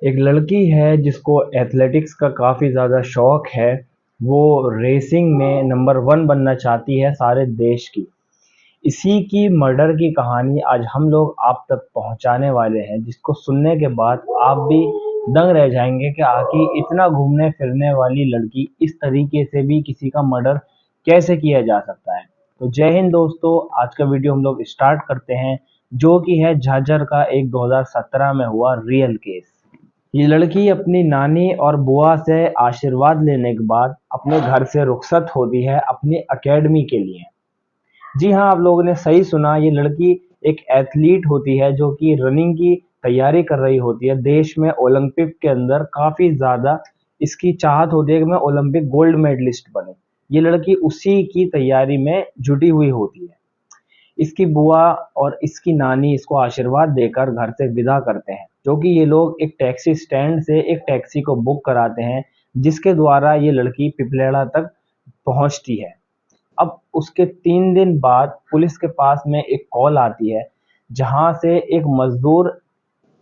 एक लड़की है जिसको एथलेटिक्स का काफ़ी ज़्यादा शौक है। वो रेसिंग में नंबर 1 बनना चाहती है सारे देश की। इसी की मर्डर की कहानी आज हम लोग आप तक पहुंचाने वाले हैं, जिसको सुनने के बाद आप भी दंग रह जाएंगे कि आखिर इतना घूमने फिरने वाली लड़की इस तरीके से भी किसी का मर्डर कैसे किया जा सकता है। तो जय हिंद दोस्तों, आज का वीडियो हम लोग स्टार्ट करते हैं, जो कि है झाझर का एक 2017 में हुआ रियल केस। ये लड़की अपनी नानी और बुआ से आशीर्वाद लेने के बाद अपने घर से रुखसत होती है अपनी एकेडमी के लिए। जी हाँ, आप लोगों ने सही सुना, ये लड़की एक एथलीट होती है जो कि रनिंग की तैयारी कर रही होती है। देश में ओलंपिक के अंदर काफ़ी ज़्यादा इसकी चाहत होती है कि मैं ओलंपिक गोल्ड मेडलिस्ट बनूं। ये लड़की उसी की तैयारी में जुटी हुई होती है। इसकी बुआ और इसकी नानी इसको आशीर्वाद देकर घर से विदा करते हैं, जो कि ये लोग एक टैक्सी स्टैंड से एक टैक्सी को बुक कराते हैं, जिसके द्वारा ये लड़की पिपलेड़ा तक पहुंचती है। अब उसके 3 दिन बाद पुलिस के पास में एक कॉल आती है, जहां से एक मजदूर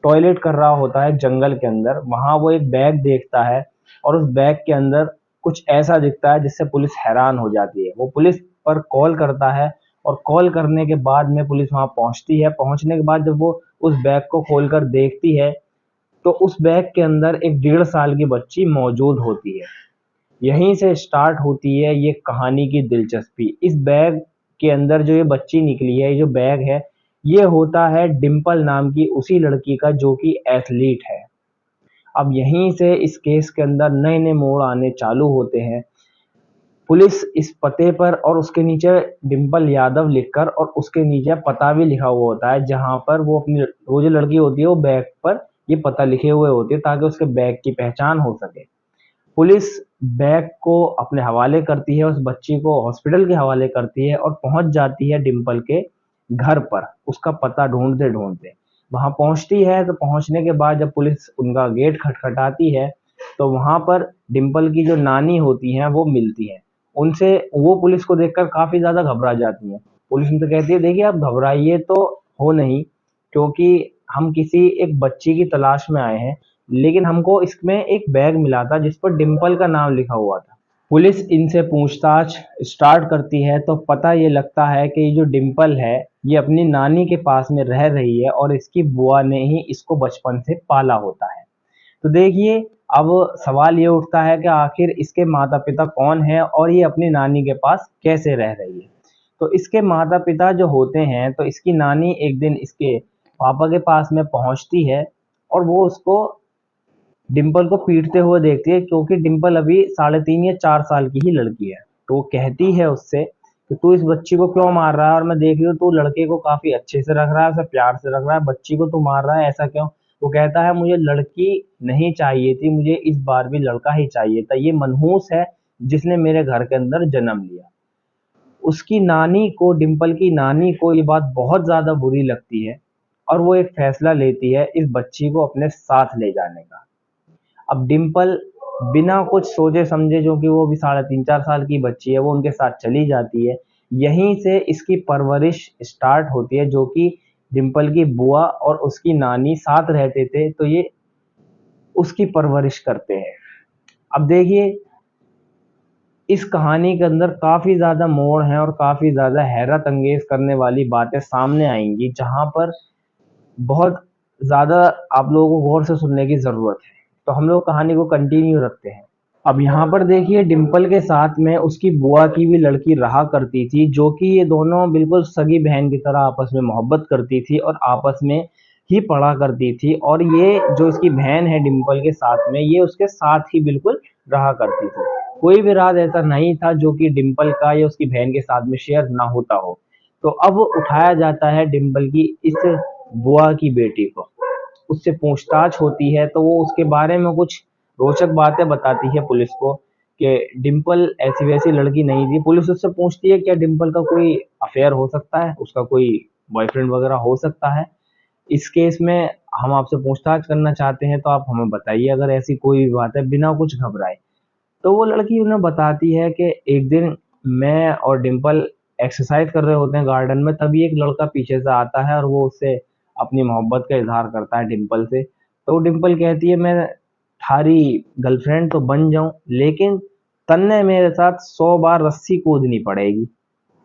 टॉयलेट कर रहा होता है जंगल के अंदर। वहां वो एक बैग देखता है और उस बैग के अंदर कुछ ऐसा दिखता है जिससे पुलिस हैरान हो जाती है। वो पुलिस पर कॉल करता है और कॉल करने के बाद में पुलिस वहां पहुंचती है। पहुंचने के बाद जब वो उस बैग को खोलकर देखती है, तो उस बैग के अंदर एक 1.5 साल की बच्ची मौजूद होती है। यहीं से स्टार्ट होती है ये कहानी की दिलचस्पी। इस बैग के अंदर जो ये बच्ची निकली है, ये जो बैग है, ये होता है डिंपल नाम की उसी लड़की का जो कि एथलीट है। अब यहीं से इस केस के अंदर नए नए मोड़ आने चालू होते हैं। पुलिस इस पते पर और उसके नीचे डिंपल यादव लिखकर और उसके नीचे पता भी लिखा हुआ होता है, जहां पर वो जो लड़की होती है वो बैग पर ये पता लिखे हुए होते हैं ताकि उसके बैग की पहचान हो सके। पुलिस बैग को अपने हवाले करती है, उस बच्ची को हॉस्पिटल के हवाले करती है और पहुंच जाती है डिंपल के घर पर उसका पता ढूंढते ढूंढते। वहां पहुंचती है तो पहुंचने के बाद जब पुलिस उनका गेट खटखटाती है, तो वहां पर डिंपल की जो नानी होती हैं वो मिलती हैं उनसे। वो पुलिस को देखकर काफी ज्यादा घबरा जाती हैं। पुलिस उनसे कहती है, देखिए आप घबराइए तो हो नहीं, क्योंकि हम किसी एक बच्ची की तलाश में आए हैं, लेकिन हमको इसमें एक बैग मिला था जिस पर डिंपल का नाम लिखा हुआ था। पुलिस इनसे पूछताछ स्टार्ट करती है तो पता ये लगता है कि ये जो डिंपल है, ये अपनी नानी के पास में रह रही है और इसकी बुआ ने ही इसको बचपन से पाला होता है। तो देखिए, अब सवाल ये उठता है कि आखिर इसके माता पिता कौन है और ये अपनी नानी के पास कैसे रह रही है। तो इसके माता पिता जो होते हैं, तो इसकी नानी एक दिन इसके पापा के पास में पहुंचती है और वो उसको डिंपल को पीटते हुए देखती है, क्योंकि डिंपल अभी 3.5 या 4 साल की ही लड़की है। तो वो कहती है उससे कि तू इस बच्ची को क्यों मार रहा है, और मैं देख रही हूँ तू लड़के को काफी अच्छे से रख रहा है, उसे प्यार से रख रहा है, बच्ची को तू मार रहा है, ऐसा क्यों। वो कहता है, मुझे लड़की नहीं चाहिए थी, मुझे इस बार भी लड़का ही चाहिए था। ये मनहूस है जिसने मेरे घर के अंदर जन्म लिया। उसकी नानी को, डिंपल की नानी को ये बात बहुत ज्यादा बुरी लगती है और वो एक फैसला लेती है इस बच्ची को अपने साथ ले जाने का। अब डिंपल बिना कुछ सोचे समझे, जो कि वो भी 3.5 4 साल की बच्ची है, वो उनके साथ चली जाती है। यहीं से इसकी परवरिश स्टार्ट होती है, जो कि डिंपल की बुआ और उसकी नानी साथ रहते थे, तो ये उसकी परवरिश करते हैं। अब देखिए, इस कहानी के अंदर काफी ज्यादा मोड़ हैं और काफी ज्यादा हैरत अंगेज करने वाली बातें सामने आएंगी, जहां पर बहुत ज्यादा आप लोगों को गौर से सुनने की जरूरत है। तो हम लोग कहानी को कंटिन्यू रखते हैं। अब यहाँ पर देखिए, डिंपल के साथ में उसकी बुआ की भी लड़की रहा करती थी, जो कि ये दोनों बिल्कुल सगी बहन की तरह आपस में मोहब्बत करती थी और आपस में ही पढ़ा करती थी। और ये जो इसकी बहन है डिंपल के साथ में, ये उसके साथ ही बिल्कुल रहा करती थी। कोई भी राज ऐसा नहीं था जो कि डिंपल का या उसकी बहन के साथ में शेयर ना होता हो। तो अब उठाया जाता है डिंपल की इस बुआ की बेटी को, उससे पूछताछ होती है तो वो उसके बारे में कुछ रोचक बातें बताती है पुलिस को कि डिंपल ऐसी वैसी लड़की नहीं थी। पुलिस उससे पूछती है क्या डिंपल का कोई अफेयर हो सकता है, उसका कोई बॉयफ्रेंड वगैरह हो सकता है। इस केस में हम आपसे पूछताछ करना चाहते हैं, तो आप हमें बताइए अगर ऐसी कोई भी बात है, बिना कुछ घबराए। तो वो लड़की उन्हें बताती है कि एक दिन मैं और डिंपल एक्सरसाइज कर रहे होते हैं गार्डन में, तभी एक लड़का पीछे से आता है और वो उससे अपनी मोहब्बत का इजहार करता है डिंपल से। तो डिम्पल कहती है मैं थारी गर्लफ्रेंड तो बन जाऊं, लेकिन तन्ने मेरे साथ 100 बार रस्सी कूदनी पड़ेगी।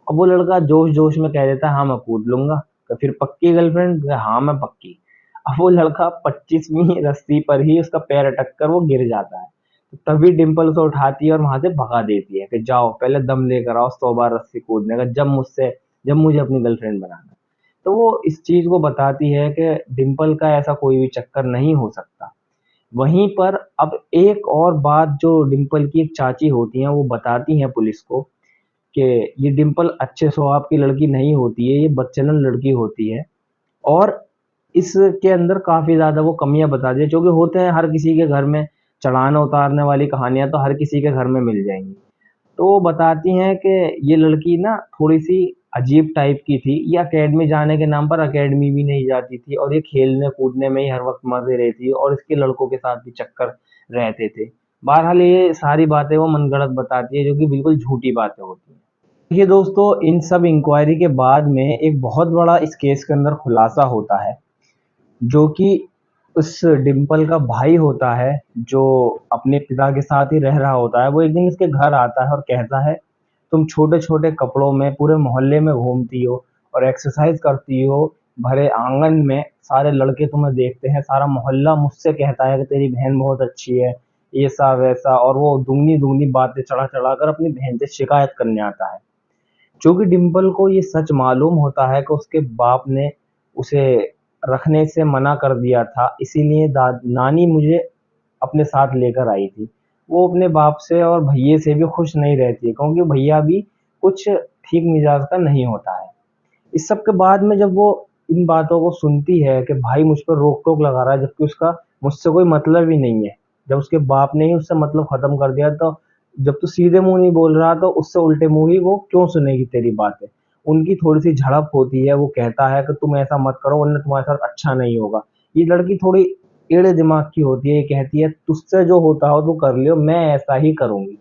अब वो लड़का जोश जोश में कह देता है हाँ मैं कूद लूंगा। तो फिर पक्की गर्लफ्रेंड, हाँ मैं पक्की। अब वो लड़का 25वीं रस्सी पर ही उसका पैर अटक कर वो गिर जाता है। तो तभी डिम्पल उसे उठाती है और वहां से भगा देती है कि जाओ पहले दम लेकर आओ 100 बार रस्सी कूदने का, जब मुझे अपनी गर्लफ्रेंड बनाना है। तो वो इस चीज को बताती है कि डिम्पल का ऐसा कोई भी चक्कर नहीं हो सकता। वहीं पर अब एक और बात जो डिम्पल की एक चाची होती हैं वो बताती हैं पुलिस को कि ये डिम्पल अच्छे स्वभाव की लड़की नहीं होती है, ये बदचलन लड़की होती है। और इसके अंदर काफ़ी ज़्यादा वो कमियाँ बता दी है, जो कि होते हैं हर किसी के घर में। चढ़ाने उतारने वाली कहानियाँ तो हर किसी के घर में मिल जाएंगी। तो वो बताती हैं कि ये लड़की ना थोड़ी सी अजीब टाइप की थी, ये अकेडमी जाने के नाम पर अकेडमी भी नहीं जाती थी, और ये खेलने कूदने में ही हर वक्त मजे रहती है, और इसके लड़कों के साथ भी चक्कर रहते थे। बहरहाल ये सारी बातें वो मनगढ़ंत बताती है, जो कि बिल्कुल झूठी बातें होती हैं। देखिए दोस्तों, इन सब इंक्वायरी के बाद में एक बहुत बड़ा इस केस के अंदर खुलासा होता है, जो कि उस डिम्पल का भाई होता है, जो अपने पिता के साथ ही रह रहा होता है। वो एक दिन इसके घर आता है और कहता है तुम छोटे छोटे कपड़ों में पूरे मोहल्ले में घूमती हो और एक्सरसाइज करती हो, भरे आंगन में सारे लड़के तुम्हें देखते हैं, सारा मोहल्ला मुझसे कहता है कि तेरी बहन बहुत अच्छी है, ये सा वैसा। और वो दुगनी दुगनी बातें चढ़ा चढ़ा कर अपनी बहन से शिकायत करने आता है। चूँकि डिम्पल को ये सच मालूम होता है कि उसके बाप ने उसे रखने से मना कर दिया था, इसीलिए नानी मुझे अपने साथ लेकर आई थी। वो अपने बाप से और भैये से भी खुश नहीं रहती है, क्योंकि भैया भी कुछ ठीक मिजाज का नहीं होता है। इस सब के बाद में जब वो इन बातों को सुनती है कि भाई मुझ पर रोक टोक लगा रहा है, जबकि उसका मुझसे कोई मतलब ही नहीं है, जब उसके बाप ने ही उससे मतलब खत्म कर दिया, तो जब तू सीधे मुंह नहीं बोल रहा तो उससे उल्टे मुंह ही वो क्यों सुनेगी तेरी बातें। उनकी थोड़ी सी झड़प होती है, वो कहता है कि तुम ऐसा मत करो वरना तुम्हारे साथ अच्छा नहीं होगा। ये लड़की थोड़ी टेढ़े दिमाग की होती है, ये कहती है तुझसे जो होता हो तो कर लियो, मैं ऐसा ही करूंगी।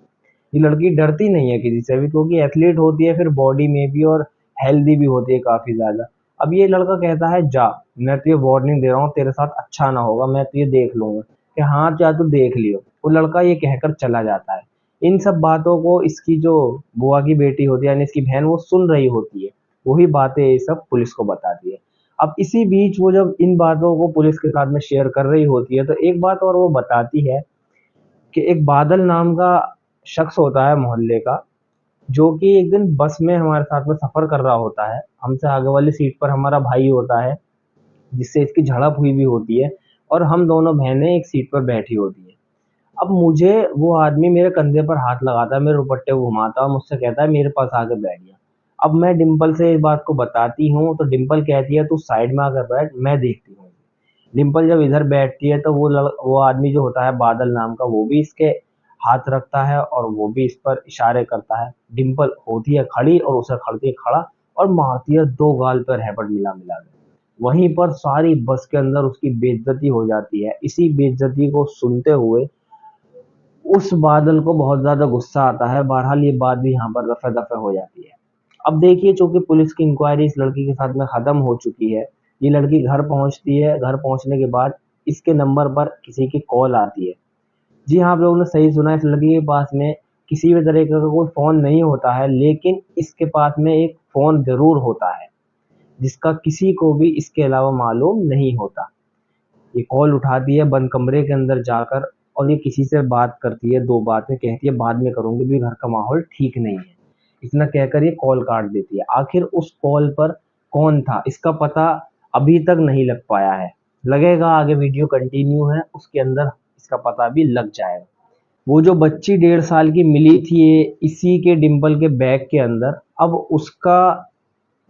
ये लड़की डरती नहीं है किसी से भी, क्योंकि एथलीट होती है, फिर बॉडी में भी, और हेल्दी भी होती है काफी ज्यादा। अब ये लड़का कहता है जा, मैं तुझे वार्निंग दे रहा हूँ, तेरे साथ अच्छा ना होगा, मैं तुझे देख लूंगा। कि हाँ जा तू देख लियो। वो लड़का ये कहकर चला जाता है। इन सब बातों को इसकी जो बुआ की बेटी होती है यानी इसकी बहन, वो सुन रही होती है। वही बातें ये सब पुलिस को बताती है। अब इसी बीच वो जब इन बातों को पुलिस के साथ में शेयर कर रही होती है, तो एक बात और वो बताती है कि एक बादल नाम का शख्स होता है मोहल्ले का, जो कि एक दिन बस में हमारे साथ में सफ़र कर रहा होता है। हमसे आगे वाली सीट पर हमारा भाई होता है, जिससे इसकी झड़प हुई भी होती है, और हम दोनों बहनें एक सीट पर बैठी होती हैं। अब मुझे वो आदमी मेरे कंधे पर हाथ लगाता है, मेरे दुपट्टे को घुमाता है और मुझसे कहता है मेरे पास आके बैठ जा। अब मैं डिम्पल से इस बात को बताती हूँ, तो डिम्पल कहती है तू साइड में आकर बैठ, मैं देखती हूँ। डिम्पल जब इधर बैठती है तो वो आदमी जो होता है बादल नाम का, वो भी इसके हाथ रखता है और वो भी इस पर इशारे करता है। डिम्पल होती है खड़ी और उसे करती है खड़ा, और मारती है दो गाल पर रैपट मिला मिला के। वहीं पर सारी बस के अंदर उसकी बेइज्जती हो जाती है। इसी बेइज्जती को सुनते हुए उस बादल को बहुत ज्यादा गुस्सा आता है। बहरहाल ये बात भी यहाँ पर रफे दफे हो जाती है। अब देखिए, चूंकि पुलिस की इंक्वायरी इस लड़की के साथ में खत्म हो चुकी है, ये लड़की घर पहुंचती है। घर पहुंचने के बाद इसके नंबर पर किसी की कॉल आती है। जी हाँ, आप लोगों ने सही सुना, इस लड़की के पास में किसी भी तरह का कोई फोन नहीं होता है, लेकिन इसके पास में एक फोन जरूर होता है, जिसका किसी को भी इसके अलावा मालूम नहीं होता। ये कॉल उठाती है बंद कमरे के अंदर जाकर, और ये किसी से बात करती है, दो बातें कहती है, बाद में करूंगी भी, घर का माहौल ठीक नहीं है। इतना कहकर ये कॉल काट देती है। आखिर उस कॉल पर कौन था, इसका पता अभी तक नहीं लग पाया है। लगेगा आगे वीडियो कंटिन्यू है, उसके अंदर इसका पता भी लग जाएगा। वो जो बच्ची 1.5 साल की मिली थी ये इसी के डिम्पल के बैग के अंदर, अब उसका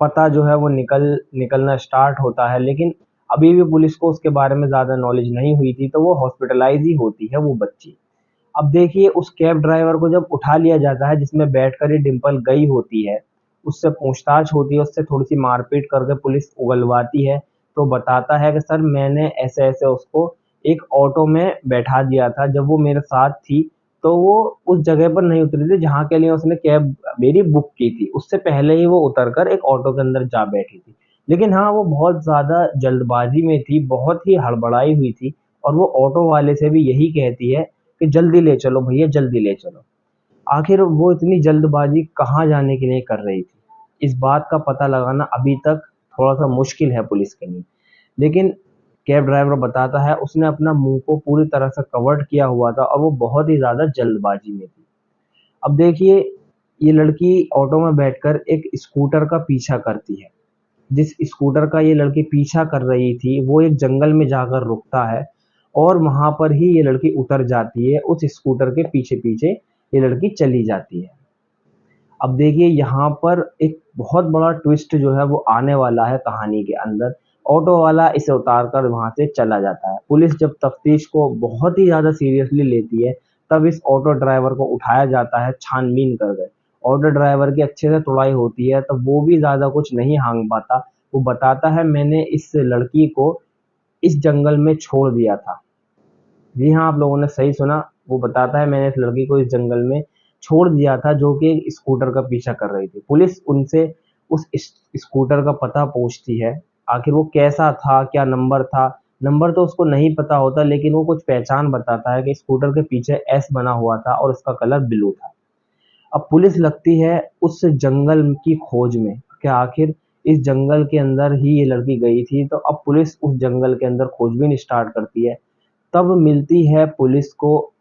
पता जो है वो निकलना स्टार्ट होता है, लेकिन अभी भी पुलिस को उसके बारे में ज़्यादा नॉलेज नहीं हुई थी, तो वो हॉस्पिटलाइज ही होती है वो बच्ची। अब देखिए, उस कैब ड्राइवर को जब उठा लिया जाता है जिसमें बैठकर ये डिम्पल गई होती है, उससे पूछताछ होती है, उससे थोड़ी सी मारपीट करके पुलिस उगलवाती है। तो बताता है कि सर मैंने ऐसे ऐसे उसको एक ऑटो में बैठा दिया था, जब वो मेरे साथ थी तो वो उस जगह पर नहीं उतरी थी जहाँ के लिए उसने कैब मेरी बुक की थी, उससे पहले ही वो उतरकर एक ऑटो के अंदर जा बैठी थी। लेकिन हाँ, वो बहुत ज़्यादा जल्दबाजी में थी, बहुत ही हड़बड़ाई हुई थी, और वो ऑटो वाले से भी यही कहती है कि जल्दी ले चलो भैया, जल्दी ले चलो। आखिर वो इतनी जल्दबाजी कहाँ जाने के लिए कर रही थी, इस बात का पता लगाना अभी तक थोड़ा सा मुश्किल है पुलिस के लिए। लेकिन कैब ड्राइवर बताता है उसने अपना मुंह को पूरी तरह से कवर्ड किया हुआ था और वो बहुत ही ज़्यादा जल्दबाजी में थी। अब देखिए, ये लड़की ऑटो में बैठकर एक स्कूटर का पीछा करती है। जिस स्कूटर का ये लड़की पीछा कर रही थी वो एक जंगल में जाकर रुकता है और वहां पर ही ये लड़की उतर जाती है। उस स्कूटर के पीछे पीछे ये लड़की चली जाती है। अब देखिए, यहाँ पर एक बहुत बड़ा ट्विस्ट जो है वो आने वाला है कहानी के अंदर। ऑटो वाला इसे उतार कर वहां से चला जाता है। पुलिस जब तफ्तीश को बहुत ही ज्यादा सीरियसली लेती है तब इस ऑटो ड्राइवर को उठाया जाता है छानबीन कर गए। ऑटो ड्राइवर की अच्छे से तुड़ाई होती है तब वो भी ज्यादा कुछ नहीं हाँग पाता। वो बताता है मैंने इस लड़की को इस जंगल में छोड़ दिया था। जी हाँ, आप लोगों ने सही सुना। वो बताता है मैंने इस लड़की को इस जंगल में छोड़ दिया था जो कि एक स्कूटर का पीछा कर रही थी। पुलिस उनसे उस स्कूटर का पता पूछती है। आखिर वो कैसा था, क्या नंबर था। नंबर तो उसको नहीं पता होता लेकिन वो कुछ पहचान बताता है कि स्कूटर के पीछे एस बना हुआ था और उसका कलर ब्लू था। अब पुलिस लगती है उस जंगल की खोज में कि आखिर इस जंगल के अंदर ही ये लड़की गई थी। तो अब पुलिस उस जंगल के अंदर खोजबीन स्टार्ट करती है। तब मिलती है पुलिस को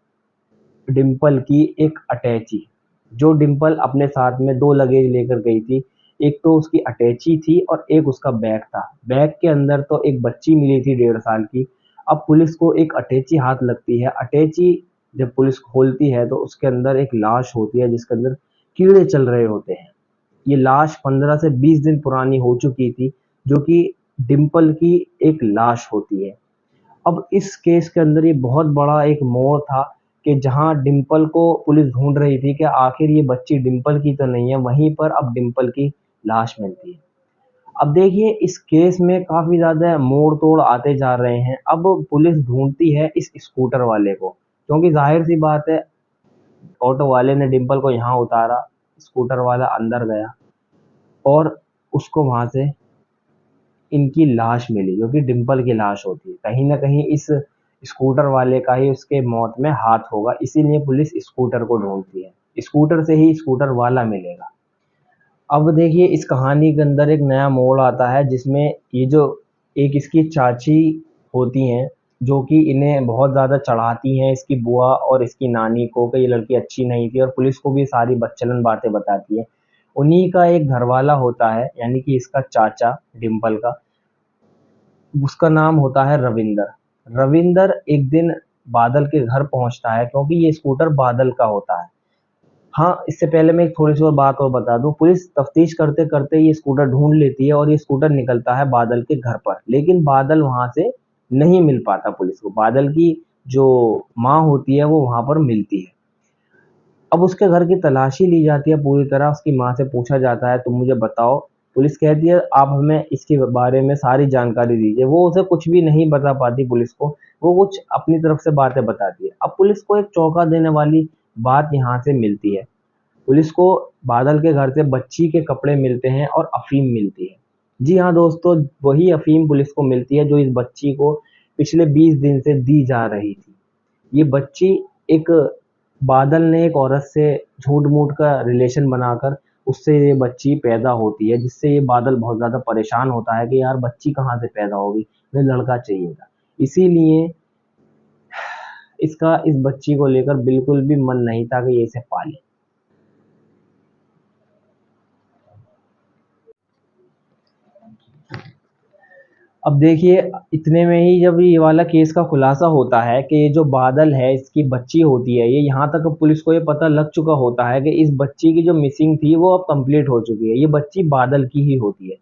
डिंपल की एक अटैची। जो डिंपल अपने साथ में दो लगेज लेकर गई थी। एक तो उसकी अटैची थी और एक उसका बैग था। बैग के अंदर तो एक बच्ची मिली थी 1.5 साल की। अब पुलिस को एक अटैची हाथ लगती है। अटैची जब पुलिस खोलती है तो उसके अंदर एक लाश होती है जिसके अंदर कीड़े चल रहे होते हैं। ये लाश 15 से 20 दिन पुरानी हो चुकी थी जो कि डिंपल की एक लाश होती है। अब इस केस के अंदर ये बहुत बड़ा एक मोड़ था कि जहां डिंपल को पुलिस ढूंढ रही थी कि आखिर ये बच्ची डिंपल की तो नहीं है, वहीं पर अब डिंपल की लाश मिलती है। अब देखिए, इस केस में काफी ज्यादा मोड़ तोड़ आते जा रहे हैं। अब पुलिस ढूंढती है इस स्कूटर वाले को, क्योंकि जाहिर सी बात है ऑटो वाले ने डिंपल को यहाँ उतारा, स्कूटर वाला अंदर गया और उसको वहां से इनकी लाश मिली जो कि डिंपल की लाश होती है। कहीं ना कहीं इस स्कूटर वाले का ही उसके मौत में हाथ होगा, इसीलिए पुलिस स्कूटर को ढूंढती है। स्कूटर से ही स्कूटर वाला मिलेगा। अब देखिए, इस कहानी के अंदर एक नया मोड़ आता है जिसमें ये जो एक इसकी चाची होती हैं जो कि इन्हें बहुत ज़्यादा चढ़ाती हैं, इसकी बुआ और इसकी नानी को, कि ये लड़की अच्छी नहीं थी और पुलिस को भी सारी बच्चलन बातें बताती है। उन्हीं का एक घरवाला होता है, यानी कि इसका चाचा डिंपल का, उसका नाम होता है रविंदर। रविंदर एक दिन बादल के घर पहुंचता है क्योंकि ये स्कूटर बादल का होता है। हाँ, इससे पहले मैं एक थोड़ी सी और बात और बता दूं। पुलिस तफ्तीश करते करते ये स्कूटर ढूंढ लेती है और ये स्कूटर निकलता है बादल के घर पर, लेकिन बादल वहां से नहीं मिल पाता पुलिस को। बादल की जो माँ होती है वो वहां पर मिलती है। अब उसके घर की तलाशी ली जाती है पूरी तरह। उसकी माँ से पूछा जाता है तुम मुझे बताओ। पुलिस कहती है आप हमें इसके बारे में सारी जानकारी दीजिए। वो उसे कुछ भी नहीं बता पाती पुलिस को, वो कुछ अपनी तरफ से बातें बताती है। अब पुलिस को एक चौंका देने वाली बात यहाँ से मिलती है। पुलिस को बादल के घर से बच्ची के कपड़े मिलते हैं और अफीम मिलती है। जी हाँ दोस्तों, वही अफीम पुलिस को मिलती है जो इस बच्ची को पिछले 20 दिन से दी जा रही थी। ये बच्ची एक बादल ने एक औरत से झूठ मूठ का रिलेशन बनाकर उससे ये बच्ची पैदा होती है, जिससे ये बादल बहुत ज़्यादा परेशान होता है कि यार बच्ची कहाँ से पैदा होगी, मुझे लड़का चाहिए था। इसीलिए इसका इस बच्ची को लेकर बिल्कुल भी मन नहीं था कि ये इसे पाले। अब देखिए, इतने में ही जब ये वाला केस का खुलासा होता है कि ये जो बादल है इसकी बच्ची होती है, ये यहाँ तक पुलिस को ये पता लग चुका होता है कि इस बच्ची की जो मिसिंग थी वो अब कंप्लीट हो चुकी है, ये बच्ची बादल की ही होती है।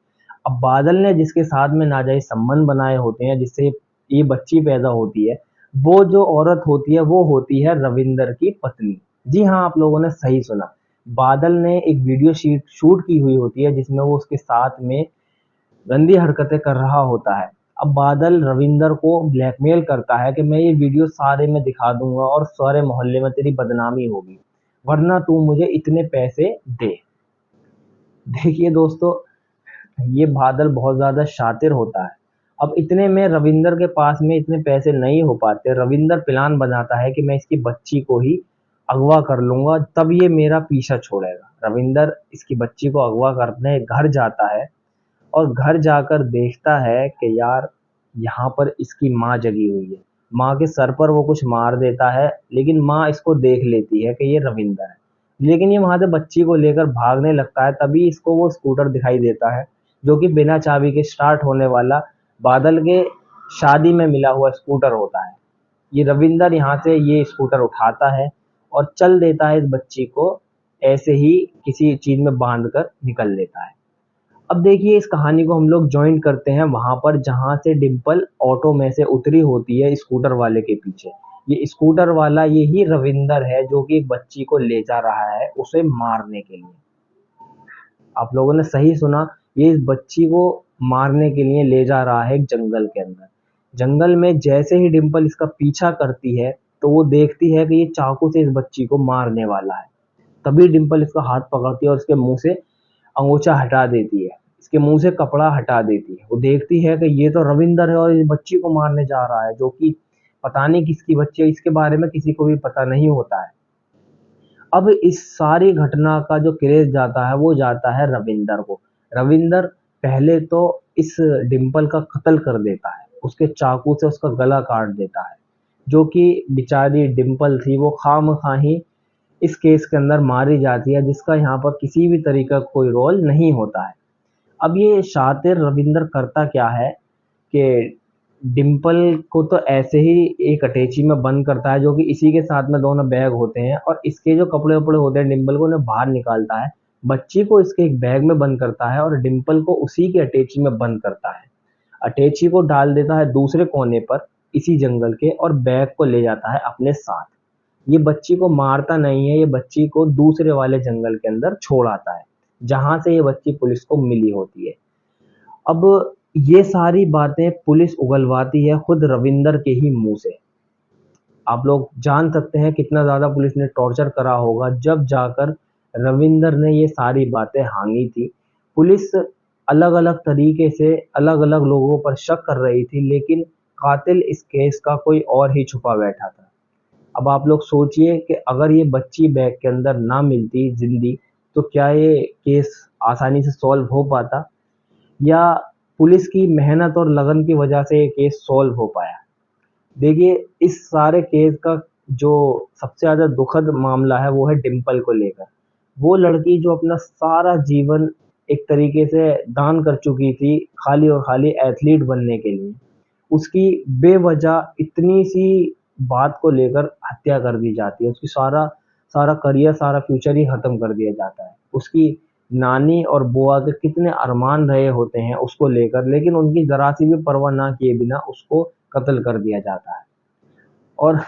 अब बादल ने जिसके साथ में नाजायज संबंध बनाए होते हैं जिससे ये बच्ची पैदा होती है, वो जो औरत होती है वो होती है रविंदर की पत्नी। जी हाँ, आप लोगों ने सही सुना। बादल ने एक वीडियो शूट की हुई होती है जिसमें वो उसके साथ में गंदी हरकतें कर रहा होता है। अब बादल रविंदर को ब्लैकमेल करता है कि मैं ये वीडियो सारे में दिखा दूंगा और सारे मोहल्ले में तेरी बदनामी होगी, वरना तू मुझे इतने पैसे दे। देखिए दोस्तों, ये बादल बहुत ज्यादा शातिर होता है अब इतने में रविंदर के पास में इतने पैसे नहीं हो पाते। रविंदर प्लान बनाता है कि मैं इसकी बच्ची को ही अगवा कर लूंगा, तब ये मेरा पीछा छोड़ेगा। रविंदर इसकी बच्ची को अगवा करने घर जाता है और घर जाकर देखता है कि यार यहाँ पर इसकी माँ जगी हुई है। माँ के सर पर वो कुछ मार देता है, लेकिन माँ इसको देख लेती है कि ये रविंदर है। लेकिन ये वहां से बच्ची को लेकर भागने लगता है, तभी इसको वो स्कूटर दिखाई देता है जो कि बिना चाबी के स्टार्ट होने वाला बादल के शादी में मिला हुआ स्कूटर होता है। ये रविंदर यहाँ से ये स्कूटर उठाता है और चल देता है इस बच्ची को, ऐसे ही किसी चीज में बांध कर निकल लेता है। अब देखिए इस कहानी को हम लोग ज्वाइन करते हैं वहां पर जहां से डिम्पल ऑटो में से उतरी होती है स्कूटर वाले के पीछे। ये स्कूटर वाला यही रविंदर है जो कि एक बच्ची को ले जा रहा है उसे मारने के लिए। आप लोगों ने सही सुना, ये इस बच्ची को मारने के लिए ले जा रहा है एक जंगल के अंदर। जंगल में जैसे ही डिम्पल इसका पीछा करती है तो वो देखती है कि ये चाकू से इस बच्ची को मारने वाला है। तभी डिम्पल इसका हाथ पकड़ती है और इसके मुंह से अंगोछा हटा देती है, इसके मुंह से कपड़ा हटा देती है। वो देखती है कि ये तो रविंदर है और इस बच्ची को मारने जा रहा है, जो कि पता नहीं किसकी बच्ची है, इसके बारे में किसी को भी पता नहीं होता है। अब इस सारी घटना का जो क्रेज जाता है वो जाता है रविंदर को। रविंदर पहले तो इस डिम्पल का कत्ल कर देता है, उसके चाकू से उसका गला काट देता है। जो कि बेचारी डिम्पल थी वो खामखा ही इस केस के अंदर मारी जाती है, जिसका यहाँ पर किसी भी तरीके का कोई रोल नहीं होता है। अब ये शातिर रविंदर करता क्या है कि डिम्पल को तो ऐसे ही एक अटैची में बंद करता है, जो कि इसी के साथ में दोनों बैग होते हैं, और इसके जो कपड़े वपड़े होते हैं डिम्पल को उन्हें बाहर निकालता है। बच्ची को इसके एक बैग में बंद करता है और डिम्पल को उसी की अटैची में बंद करता है। अटैची को डाल देता है दूसरे कोने पर इसी जंगल के, और बैग को ले जाता है अपने साथ। ये बच्ची को मारता नहीं है, ये बच्ची को दूसरे वाले जंगल के अंदर छोड़ आता है जहां से ये बच्ची पुलिस को मिली होती है। अब ये सारी बातें पुलिस उगलवाती है खुद रविंदर के ही मुंह से। आप लोग जान सकते हैं कितना ज्यादा पुलिस ने टॉर्चर करा होगा जब जाकर रविंदर ने ये सारी बातें हांगी थी। पुलिस अलग अलग तरीके से अलग अलग लोगों पर शक कर रही थी, लेकिन कातिल इस केस का कोई और ही छुपा बैठा था। अब आप लोग सोचिए कि अगर ये बच्ची बैग के अंदर ना मिलती जिंदी, तो क्या ये केस आसानी से सॉल्व हो पाता, या पुलिस की मेहनत और लगन की वजह से ये केस सॉल्व हो पाया। देखिए इस सारे केस का जो सबसे ज्यादा दुखद मामला है वो है डिम्पल को लेकर। वो लड़की जो अपना सारा जीवन एक तरीके से दान कर चुकी थी खाली और खाली एथलीट बनने के लिए, उसकी बेवजह इतनी सी बात को लेकर हत्या कर दी जाती है। उसकी सारा सारा करियर सारा फ्यूचर ही खत्म कर दिया जाता है। उसकी नानी और बुआ के कितने अरमान रहे होते हैं उसको लेकर, लेकिन उनकी जरा सी भी परवाह ना किए बिना उसको कत्ल कर दिया जाता है। और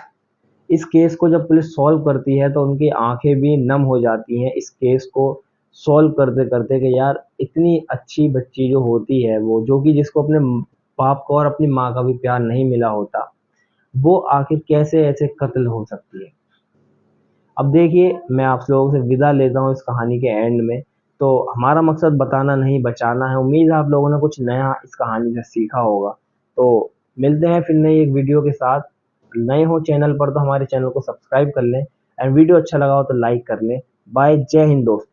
इस केस को जब पुलिस सॉल्व करती है तो उनकी आंखें भी नम हो जाती हैं इस केस को सॉल्व करते करते, कि यार इतनी अच्छी बच्ची जो होती है, वो जो कि जिसको अपने बाप को और अपनी माँ का भी प्यार नहीं मिला होता, वो आखिर कैसे ऐसे कत्ल हो सकती है। अब देखिए मैं आप लोगों से विदा लेता हूँ इस कहानी के एंड में। तो हमारा मकसद बताना नहीं बचाना है। उम्मीद है आप लोगों ने कुछ नया इस कहानी से सीखा होगा। तो मिलते हैं फिर नई एक वीडियो के साथ। नए हो चैनल पर तो हमारे चैनल को सब्सक्राइब कर लें, एंड वीडियो अच्छा लगा हो तो लाइक कर लें। बाय, जय हिंद दोस्तों।